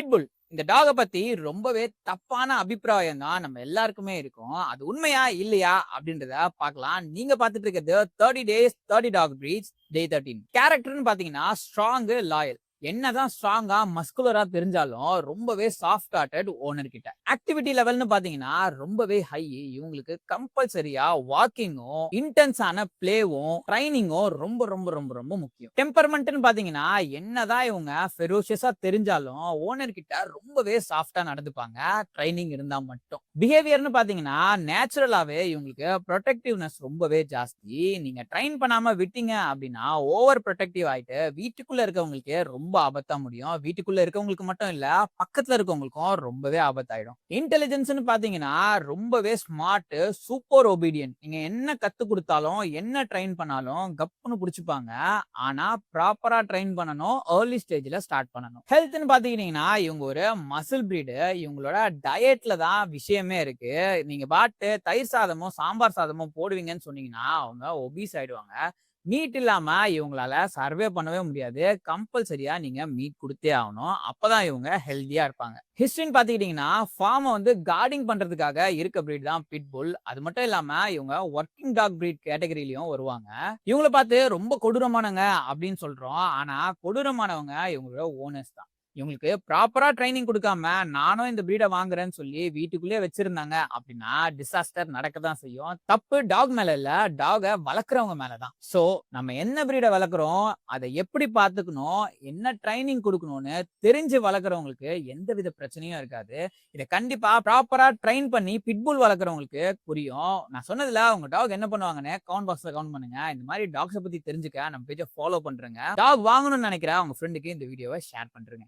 Pit bull இந்த டாக பத்தி ரொம்பவே தப்பான அபிப்பிராயம் தான் நம்ம எல்லாருக்குமே இருக்கும். அது உண்மையா இல்லையா அப்படின்றத பார்க்கலாம். நீங்க பார்த்துட்டு இருக்கிறது 30 டேஸ் 30 டாக் பிரீட்ஸ் டே 13. கேரக்டர்னு பாத்தீங்கன்னா ஸ்ட்ராங், லாயல். என்னதான் ஸ்ட்ராங்கா மஸ்குலரா தெரிஞ்சாலும் ரொம்பவே சாஃப்ட் ஹார்ட்டட் ஓனர் கிட்ட. ஆக்டிவிட்டி லெவல்னு பாத்தீங்கன்னா ரொம்பவே ஹை. இவங்களுக்கு கம்பல்சரியா வாக்கிங்கும் இன்டென்ஸான பிளேவும் ட்ரைனிங்கும் ரொம்ப ரொம்ப ரொம்ப ரொம்ப முக்கியம். டெம்பர்மெண்ட்னு பாத்தீங்கன்னா என்னதான் இவங்க ஃபெரோஷியஸா தெரிஞ்சாலும் ஓனர் கிட்ட ரொம்பவே சாஃப்டா நடந்துப்பாங்க, ட்ரைனிங் இருந்தா மட்டும். பிஹேவியர்னு பாத்தீங்கன்னா நேச்சுரலாவே இவங்களுக்கு ப்ரொடெக்டிவ்னஸ் ரொம்பவே ஜாஸ்தி. நீங்க ட்ரைன் பண்ணாம விட்டீங்க அப்படின்னா ஓவர் ப்ரொடெக்டிவ் ஆயிட்டு வீட்டுக்குள்ள இருக்கவங்களுக்கு ரொம்ப ஆபத்தா முடியும். வீட்டுக்குள்ள இருக்கவங்களுக்கு மட்டும் இல்ல, பக்கத்துல இருக்கவங்களுக்கும் ரொம்பவே ஆபத்தாயிடும். இன்டெலிஜென்ஸ்னு பாத்தீங்கன்னா ரொம்பவே ஸ்மார்ட், சூப்பர் ஒபீடியன்ட். நீங்க என்ன கத்து கொடுத்தாலும் என்ன ட்ரெயின் பண்ணாலும் கப்புன்னு புடிச்சுப்பாங்க. ஆனா ப்ராப்பரா ட்ரெயின் பண்ணணும், ஏர்லி ஸ்டேஜ்ல ஸ்டார்ட் பண்ணணும். ஹெல்த்னு பாத்தீங்கன்னா இவங்க ஒரு மசில் பிரீடு. இவங்களோட டயட்ல தான் விஷயமே இருக்கு. நீங்க பாட்டு தயிர் சாதமும் சாம்பார் சாதமும் போடுவீங்கன்னு சொன்னீங்கன்னா அவங்க ஒபீஸ் ஆயிடுவாங்க. மீட் இல்லாம இவங்களால சர்வே பண்ணவே முடியாது. கம்பல்சரியா நீங்க மீட் குடுத்தே ஆகணும். அப்பதான் இவங்க ஹெல்தியா இருப்பாங்க. ஹிஸ்டரின்னு பாத்துக்கிட்டீங்கன்னா ஃபார்ம கார்டிங் பண்றதுக்காக இருக்க பிரீட் தான் பிட்புல். அது மட்டும் இல்லாம இவங்க ஒர்க்கிங் டாக் பிரீட் கேட்டகரியிலயும் வருவாங்க. இவங்கள பார்த்து ரொம்ப கொடூரமானவங்க அப்படின்னு சொல்றோம். ஆனா கொடூரமானவங்க இவங்களோட ஓனர்ஸ் தான். இவங்களுக்கு ப்ராப்பரா ட்ரைனிங் குடுக்காம நானும் இந்த பிரீட வாங்குறேன்னு சொல்லி வீட்டுக்குள்ளேயே வச்சிருந்தாங்க அப்படின்னா டிசாஸ்டர் நடக்க தான் செய்யும். தப்பு டாக் மேல இல்ல, டாக வளர்க்குறவங்க மேல தான். சோ நம்ம என்ன பிரீட வளர்க்குறோம், அதை எப்படி பார்த்துக்கணும், என்ன ட்ரைனிங் குடுக்கணும்னு தெரிஞ்சு வளர்க்குறவங்களுக்கு எந்தவித பிரச்சனையும் இருக்காது. இத கண்டிப்பா ப்ராப்பரா ட்ரெயின் பண்ணி பிட்புல் வளர்க்குறவங்களுக்கு புரியும். நான் சொன்னதுல உங்க டாக் என்ன பண்ணுவாங்கன்னு கமெண்ட் பாக்ஸ்ல கமெண்ட் பண்ணுங்க. இந்த மாதிரி டாக்ஸ பத்தி தெரிஞ்சுக்க நம்ம பேஜை ஃபாலோ பண்றேங்க. டாக் வாங்கணும்னு நினைக்கிற உங்க ஃப்ரெண்டுக்கு இந்த வீடியோவை ஷேர் பண்றேங்க.